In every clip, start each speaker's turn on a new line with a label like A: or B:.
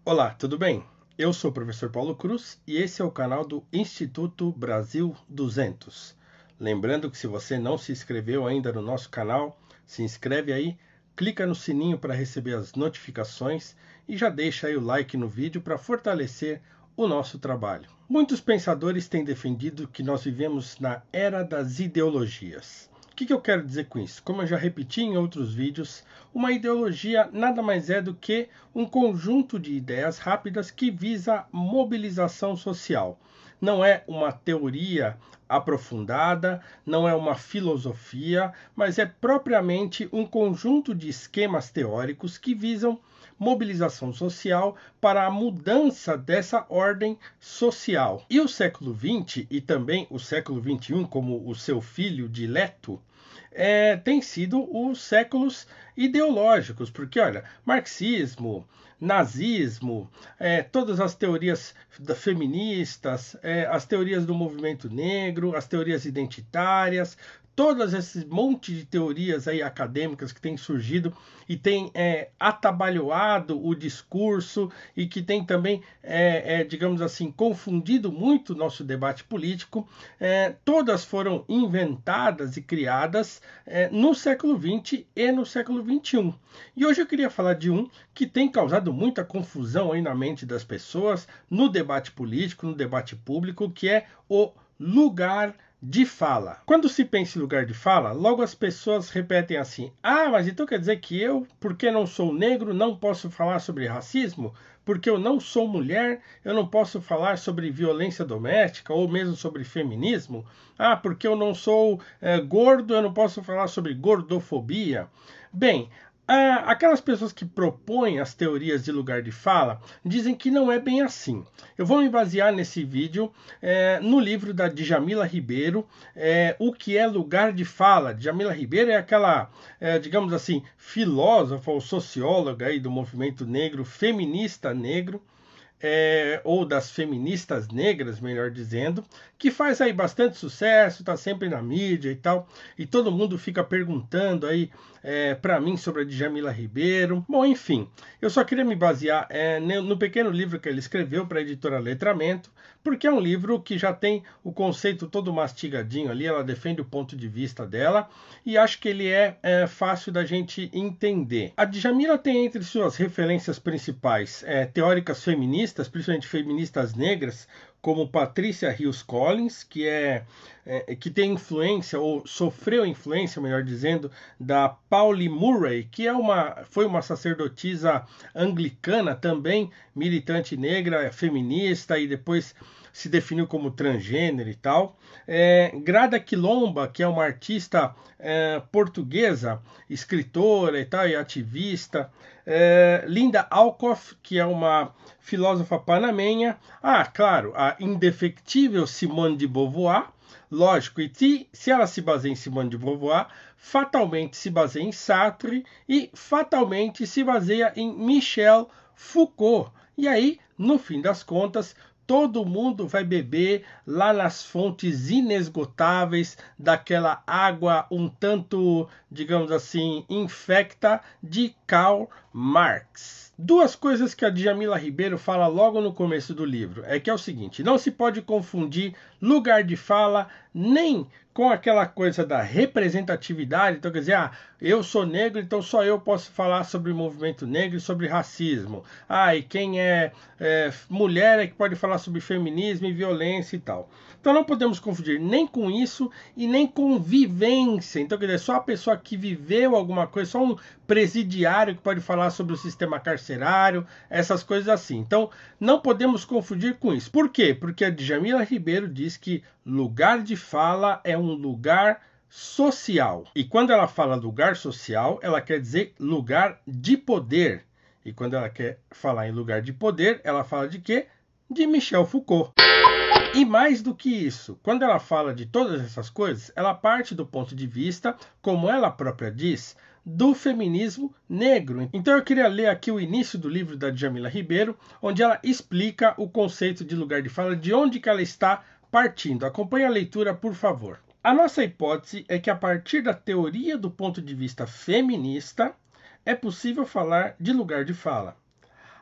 A: Olá, tudo bem? Eu sou o professor Paulo Cruz e esse é o canal do Instituto Brasil 200. Lembrando que se você não se inscreveu ainda no nosso canal, se inscreve aí, clica no sininho para receber as notificações e já deixa aí o like no vídeo para fortalecer o nosso trabalho. Muitos pensadores têm defendido que nós vivemos na era das ideologias. O que eu quero dizer com isso? Como eu já repeti em outros vídeos, uma ideologia nada mais é do que um conjunto de ideias rápidas que visa mobilização social. Não é uma teoria aprofundada, não é uma filosofia, mas é propriamente um conjunto de esquemas teóricos que visam mobilização social para a mudança dessa ordem social. E o século XX e também o século XXI, como o seu filho dileto, tem sido os séculos ideológicos, porque olha, marxismo, nazismo, todas as teorias feministas, as teorias do movimento negro, as teorias identitárias, todas esse monte de teorias aí acadêmicas que têm surgido e têm atabalhoado o discurso e que tem também, digamos assim, confundido muito o nosso debate político, todas foram inventadas e criadas no século XX e no século XXI. E hoje eu queria falar de um que tem causado muita confusão aí na mente das pessoas, no debate político, no debate público, que é o lugar de fala. Quando se pensa em lugar de fala, logo as pessoas repetem assim: ah, mas então quer dizer que eu, porque não sou negro, não posso falar sobre racismo? Porque eu não sou mulher, eu não posso falar sobre violência doméstica ou mesmo sobre feminismo? Ah, porque eu não sou gordo, eu não posso falar sobre gordofobia? Bem, aquelas pessoas que propõem as teorias de lugar de fala dizem que não é bem assim. Eu vou me basear nesse vídeo no livro da Djamila Ribeiro, O que é Lugar de Fala. Djamila Ribeiro é aquela, digamos assim, filósofa ou socióloga aí do movimento negro, feminista negro, ou das feministas negras, melhor dizendo, que faz aí bastante sucesso, está sempre na mídia e tal, e todo mundo fica perguntando aí para mim sobre a Djamila Ribeiro. Bom, enfim, eu só queria me basear no pequeno livro que ele escreveu para a editora Letramento, porque é um livro que já tem o conceito todo mastigadinho ali, ela defende o ponto de vista dela, e acho que ele é fácil da gente entender. A Djamila tem entre suas referências principais teóricas feministas, principalmente feministas negras, como Patricia Hills Collins, que tem influência, ou sofreu influência, melhor dizendo, da Pauli Murray, que foi uma sacerdotisa anglicana, também militante negra, feminista, e depois se definiu como transgênero e tal. Grada Quilomba, que é uma artista portuguesa, escritora e tal, e ativista. Linda Alcoff, que é uma filósofa panamenha. Ah, claro, a indefectível Simone de Beauvoir. Lógico, e se ela se baseia em Simone de Beauvoir, fatalmente se baseia em Sartre e fatalmente se baseia em Michel Foucault. E aí, no fim das contas, todo mundo vai beber lá nas fontes inesgotáveis daquela água um tanto, digamos assim, infecta de Karl Marx. Duas coisas que a Djamila Ribeiro fala logo no começo do livro é que é o seguinte: não se pode confundir lugar de fala nem com aquela coisa da representatividade. Então, quer dizer, eu sou negro, então só eu posso falar sobre o movimento negro e sobre racismo. E quem é mulher é que pode falar sobre feminismo e violência e tal. Então não podemos confundir nem com isso e nem com vivência. Então, quer dizer, só a pessoa que viveu alguma coisa, só um presidiário que pode falar sobre o sistema carcerário, essas coisas assim. Então, não podemos confundir com isso. Por quê? Porque a Djamila Ribeiro diz que lugar de fala é um lugar social. E quando ela fala lugar social, ela quer dizer lugar de poder. E quando ela quer falar em lugar de poder, ela fala de quê? De Michel Foucault. E mais do que isso, quando ela fala de todas essas coisas, ela parte do ponto de vista, como ela própria diz, do feminismo negro. Então eu queria ler aqui o início do livro da Djamila Ribeiro, onde ela explica o conceito de lugar de fala, de onde que ela está partindo. Acompanhe a leitura, por favor. A nossa hipótese é que a partir da teoria do ponto de vista feminista, é possível falar de lugar de fala.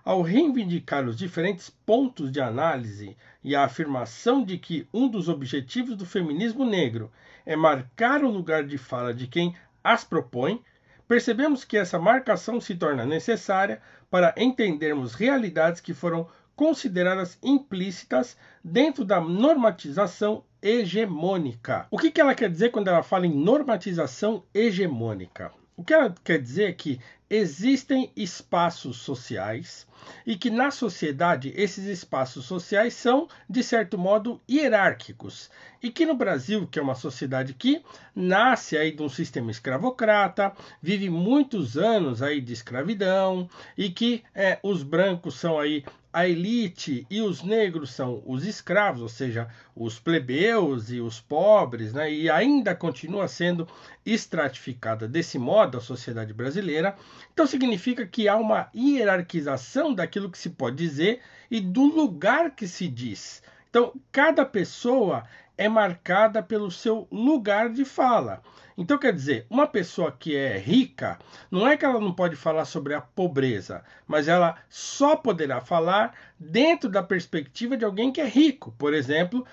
A: Ao reivindicar os diferentes pontos de análise e a afirmação de que um dos objetivos do feminismo negro é marcar o lugar de fala de quem as propõe, percebemos que essa marcação se torna necessária para entendermos realidades que foram consideradas implícitas dentro da normatização hegemônica. O que ela quer dizer quando ela fala em normatização hegemônica? O que ela quer dizer é que existem espaços sociais e que na sociedade esses espaços sociais são, de certo modo, hierárquicos. E que no Brasil, que é uma sociedade que nasce aí de um sistema escravocrata, vive muitos anos aí de escravidão e que os brancos são aí a elite e os negros são os escravos, ou seja, os plebeus e os pobres, né? E ainda continua sendo estratificada desse modo a sociedade brasileira. Então significa que há uma hierarquização daquilo que se pode dizer e do lugar que se diz. Então, cada pessoa é marcada pelo seu lugar de fala. Então, quer dizer, uma pessoa que é rica, não é que ela não pode falar sobre a pobreza, mas ela só poderá falar dentro da perspectiva de alguém que é rico, por exemplo,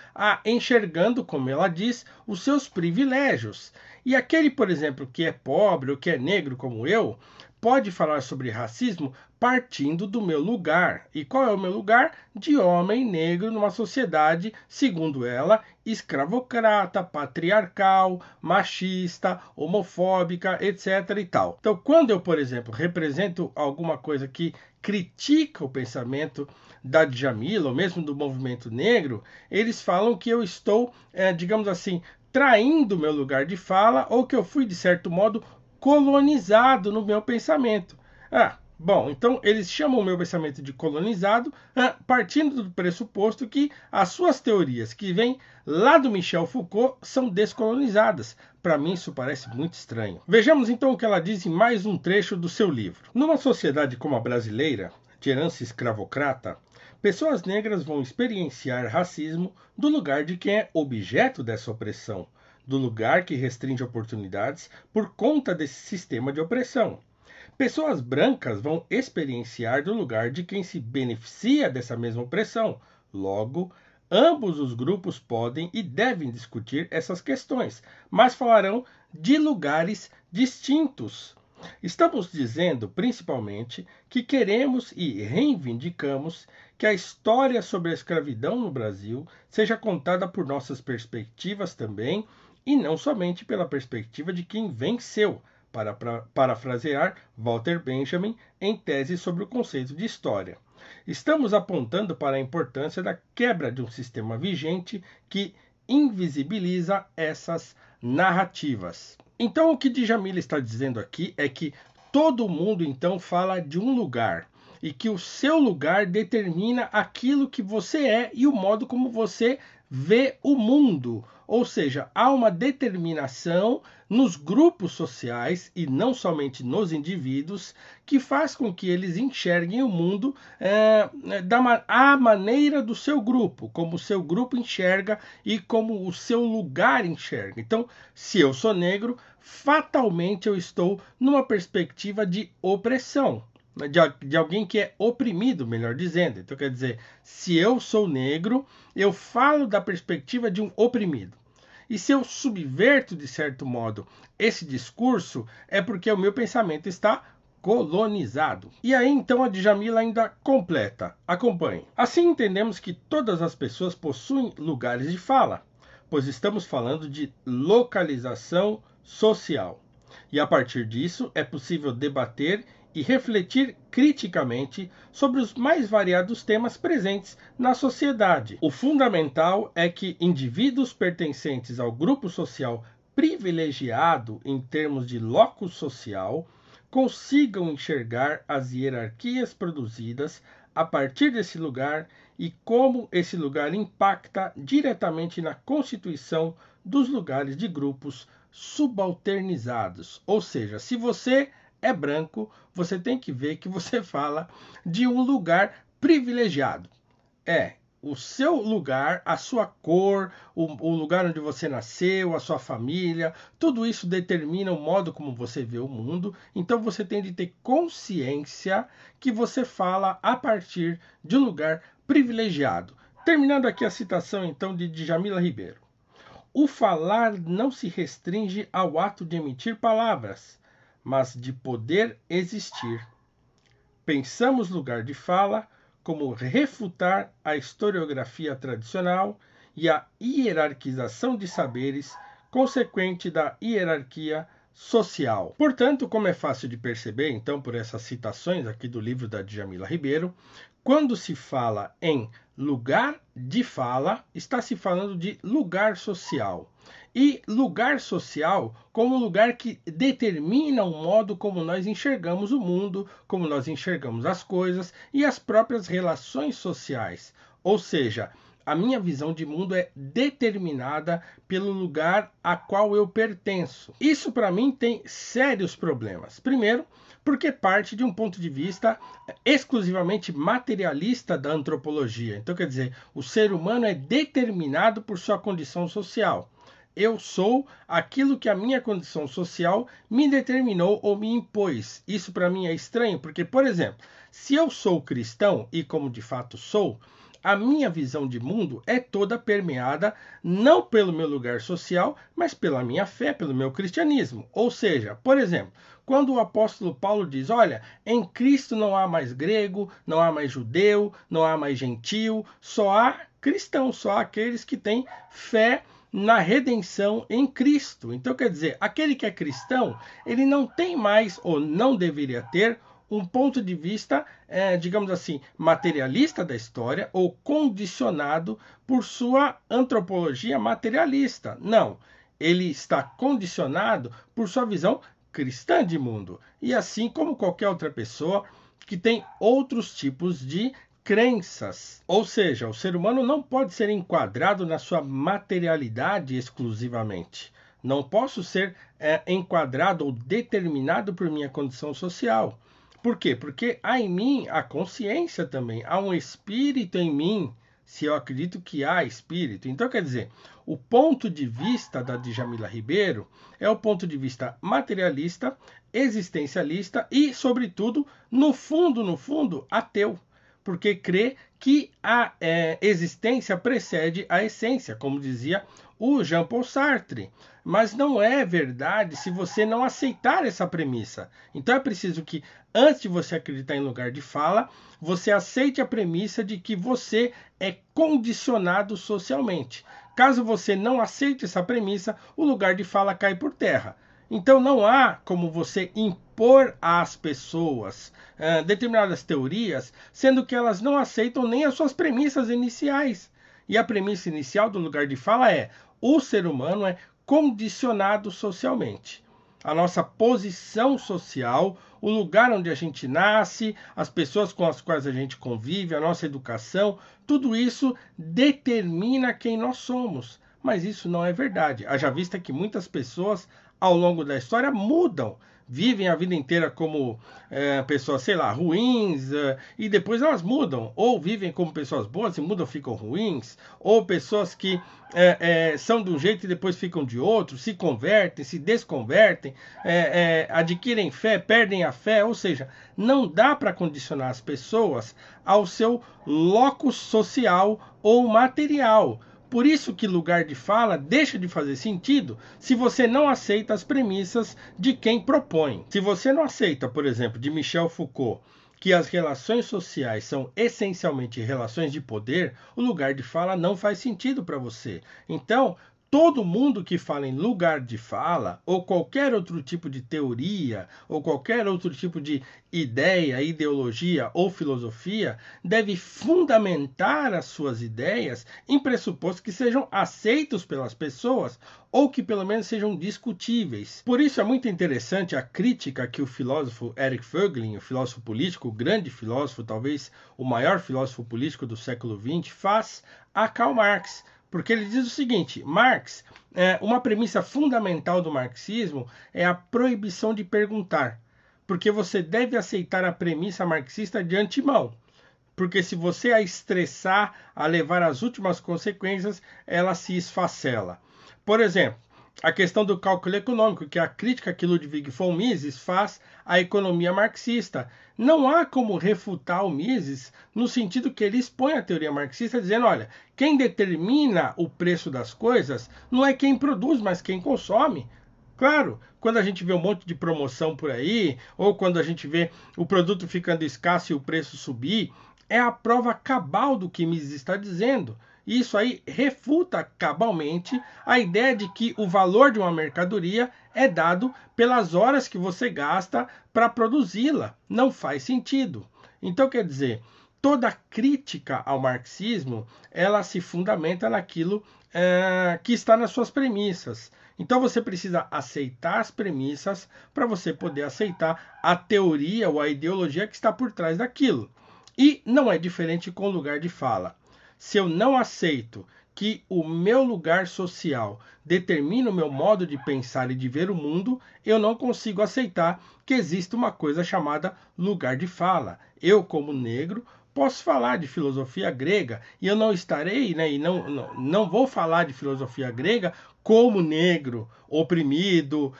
A: enxergando, como ela diz, os seus privilégios. E aquele, por exemplo, que é pobre ou que é negro como eu, pode falar sobre racismo partindo do meu lugar. E qual é o meu lugar? De homem negro numa sociedade, segundo ela, escravocrata, patriarcal, machista, homofóbica, etc. e tal. Então, quando eu, por exemplo, represento alguma coisa que critica o pensamento da Djamila, ou mesmo do movimento negro, eles falam que eu estou, digamos assim, traindo o meu lugar de fala, ou que eu fui, de certo modo, colonizado no meu pensamento. Bom, então eles chamam o meu pensamento de colonizado, partindo do pressuposto que as suas teorias, que vêm lá do Michel Foucault, são descolonizadas. Para mim isso parece muito estranho. Vejamos então o que ela diz em mais um trecho do seu livro. Numa sociedade como a brasileira, de herança escravocrata, pessoas negras vão experienciar racismo do lugar de quem é objeto dessa opressão, do lugar que restringe oportunidades por conta desse sistema de opressão. Pessoas brancas vão experienciar do lugar de quem se beneficia dessa mesma opressão. Logo, ambos os grupos podem e devem discutir essas questões, mas falarão de lugares distintos. Estamos dizendo, principalmente, que queremos e reivindicamos que a história sobre a escravidão no Brasil seja contada por nossas perspectivas também, e não somente pela perspectiva de quem venceu, para parafrasear Walter Benjamin em tese sobre o conceito de história. Estamos apontando para a importância da quebra de um sistema vigente que invisibiliza essas narrativas. Então, o que Djamila está dizendo aqui é que todo mundo então fala de um lugar e que o seu lugar determina aquilo que você é e o modo como você vê o mundo. Ou seja, há uma determinação nos grupos sociais e não somente nos indivíduos que faz com que eles enxerguem o mundo à maneira do seu grupo, como o seu grupo enxerga e como o seu lugar enxerga. Então, se eu sou negro, fatalmente eu estou numa perspectiva de opressão. De alguém que é oprimido, melhor dizendo. Então, quer dizer, se eu sou negro, eu falo da perspectiva de um oprimido. E se eu subverto, de certo modo, esse discurso, é porque o meu pensamento está colonizado. E aí, então, a Djamila ainda completa. Acompanhe. Assim, entendemos que todas as pessoas possuem lugares de fala, pois estamos falando de localização social. E a partir disso, é possível debater e refletir criticamente sobre os mais variados temas presentes na sociedade. O fundamental é que indivíduos pertencentes ao grupo social privilegiado em termos de locus social consigam enxergar as hierarquias produzidas a partir desse lugar e como esse lugar impacta diretamente na constituição dos lugares de grupos subalternizados. Ou seja, se você é branco, você tem que ver que você fala de um lugar privilegiado. o seu lugar, a sua cor, o lugar onde você nasceu, a sua família, tudo isso determina o modo como você vê o mundo. Então você tem de ter consciência que você fala a partir de um lugar privilegiado. Terminando aqui a citação então de Djamila Ribeiro. O falar não se restringe ao ato de emitir palavras, mas de poder existir. Pensamos lugar de fala como refutar a historiografia tradicional e a hierarquização de saberes consequente da hierarquia social. Portanto, como é fácil de perceber, então, por essas citações aqui do livro da Djamila Ribeiro, quando se fala em lugar de fala, está se falando de lugar social. E lugar social como lugar que determina o modo como nós enxergamos o mundo, como nós enxergamos as coisas e as próprias relações sociais. Ou seja, a minha visão de mundo é determinada pelo lugar a qual eu pertenço. Isso para mim tem sérios problemas. Primeiro, porque parte de um ponto de vista exclusivamente materialista da antropologia. Então, quer dizer, o ser humano é determinado por sua condição social. Eu sou aquilo que a minha condição social me determinou ou me impôs. Isso para mim é estranho, porque, por exemplo, se eu sou cristão, e como de fato sou, a minha visão de mundo é toda permeada não pelo meu lugar social, mas pela minha fé, pelo meu cristianismo. Ou seja, por exemplo, quando o apóstolo Paulo diz, olha, em Cristo não há mais grego, não há mais judeu, não há mais gentil, só há cristão, só há aqueles que têm fé na redenção em Cristo. Então, quer dizer, aquele que é cristão, ele não tem mais, ou não deveria ter, um ponto de vista, digamos assim, materialista da história ou condicionado por sua antropologia materialista. Não, ele está condicionado por sua visão cristã de mundo. E assim como qualquer outra pessoa que tem outros tipos de crenças. Ou seja, o ser humano não pode ser enquadrado na sua materialidade exclusivamente. Não posso ser enquadrado ou determinado por minha condição social. Por quê? Porque há em mim a consciência também, há um espírito em mim, se eu acredito que há espírito. Então, quer dizer, o ponto de vista da Djamila Ribeiro é o ponto de vista materialista, existencialista e, sobretudo, no fundo, ateu. Porque crê que a existência precede a essência, como dizia o Jean-Paul Sartre. Mas não é verdade se você não aceitar essa premissa. Então é preciso que, antes de você acreditar em lugar de fala, você aceite a premissa de que você é condicionado socialmente. Caso você não aceite essa premissa, o lugar de fala cai por terra. Então não há como você impor às pessoas determinadas teorias, sendo que elas não aceitam nem as suas premissas iniciais. E a premissa inicial do lugar de fala é: o ser humano é condicionado socialmente. A nossa posição social, o lugar onde a gente nasce, as pessoas com as quais a gente convive, a nossa educação, tudo isso determina quem nós somos. Mas isso não é verdade. Haja vista que muitas pessoas, ao longo da história, mudam. Vivem a vida inteira como pessoas, sei lá, ruins, e depois elas mudam. Ou vivem como pessoas boas e mudam, ficam ruins. Ou pessoas que são de um jeito e depois ficam de outro, se convertem, se desconvertem, adquirem fé, perdem a fé. Ou seja, não dá para condicionar as pessoas ao seu locus social ou material. Por isso que lugar de fala deixa de fazer sentido se você não aceita as premissas de quem propõe. Se você não aceita, por exemplo, de Michel Foucault, que as relações sociais são essencialmente relações de poder, o lugar de fala não faz sentido para você. Então, todo mundo que fala em lugar de fala, ou qualquer outro tipo de teoria, ou qualquer outro tipo de ideia, ideologia ou filosofia, deve fundamentar as suas ideias em pressupostos que sejam aceitos pelas pessoas, ou que pelo menos sejam discutíveis. Por isso é muito interessante a crítica que o filósofo Eric Voegelin, o filósofo político, o grande filósofo, talvez o maior filósofo político do século XX, faz a Karl Marx. Porque ele diz o seguinte: Marx, uma premissa fundamental do marxismo é a proibição de perguntar. Porque você deve aceitar a premissa marxista de antemão. porque se você a estressar, a levar às últimas consequências, ela se esfacela. Por exemplo, a questão do cálculo econômico, que é a crítica que Ludwig von Mises faz à economia marxista. Não há como refutar o Mises no sentido que ele expõe a teoria marxista, dizendo, olha, quem determina o preço das coisas não é quem produz, mas quem consome. Claro, quando a gente vê um monte de promoção por aí, ou quando a gente vê o produto ficando escasso e o preço subir, é a prova cabal do que Mises está dizendo. Isso aí refuta cabalmente a ideia de que o valor de uma mercadoria é dado pelas horas que você gasta para produzi-la. Não faz sentido. Então, quer dizer, toda crítica ao marxismo, ela se fundamenta naquilo que está nas suas premissas. Então você precisa aceitar as premissas para você poder aceitar a teoria ou a ideologia que está por trás daquilo. E não é diferente com o lugar de fala. Se eu não aceito que o meu lugar social determina o meu modo de pensar e de ver o mundo, eu não consigo aceitar que existe uma coisa chamada lugar de fala. Eu, como negro, posso falar de filosofia grega e eu não estarei, e não vou falar de filosofia grega como negro, oprimido,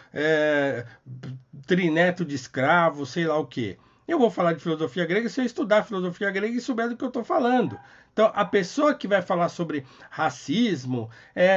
A: trineto de escravo, sei lá o quê. Eu vou falar de filosofia grega se eu estudar filosofia grega e souber do que eu estou falando. Então, a pessoa que vai falar sobre racismo,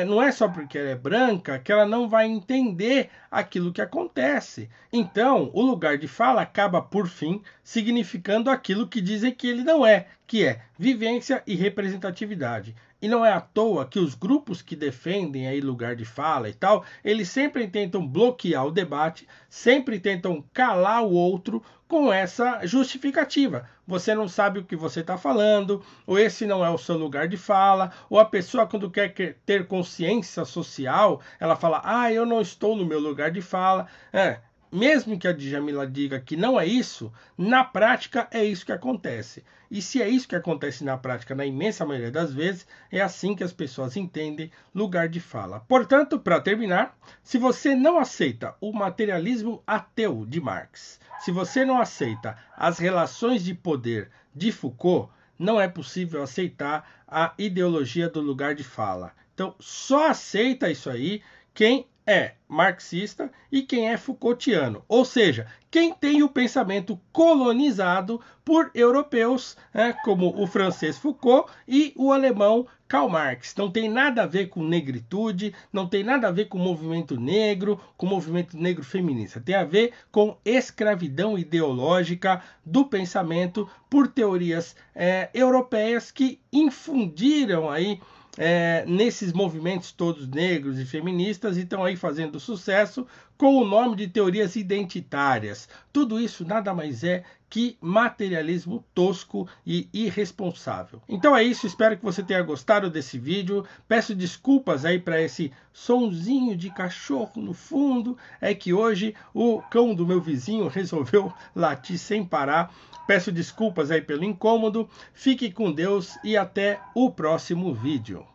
A: não é só porque ela é branca que ela não vai entender aquilo que acontece. Então, o lugar de fala acaba, por fim, significando aquilo que dizem que ele não é, que é vivência e representatividade. E não é à toa que os grupos que defendem aí lugar de fala e tal, eles sempre tentam bloquear o debate, sempre tentam calar o outro com essa justificativa. Você não sabe o que você está falando, ou esse não é o seu lugar de fala, ou a pessoa, quando quer ter consciência social, ela fala, eu não estou no meu lugar de fala. Mesmo que a Djamila diga que não é isso, na prática é isso que acontece. E se é isso que acontece na prática, na imensa maioria das vezes, é assim que as pessoas entendem lugar de fala. Portanto, para terminar, se você não aceita o materialismo ateu de Marx, se você não aceita as relações de poder de Foucault, não é possível aceitar a ideologia do lugar de fala. Então, só aceita isso aí quem é marxista e quem é Foucaultiano, ou seja, quem tem o pensamento colonizado por europeus, como o francês Foucault e o alemão Karl Marx. Não tem nada a ver com negritude, não tem nada a ver com o movimento negro feminista. Tem a ver com escravidão ideológica do pensamento por teorias europeias que infundiram aí nesses movimentos todos negros e feministas e estão aí fazendo sucesso com o nome de teorias identitárias. Tudo isso nada mais é que materialismo tosco e irresponsável. Então é isso, espero que você tenha gostado desse vídeo. Peço desculpas aí para esse sonzinho de cachorro no fundo, é que hoje o cão do meu vizinho resolveu latir sem parar. Peço desculpas aí pelo incômodo, fique com Deus e até o próximo vídeo.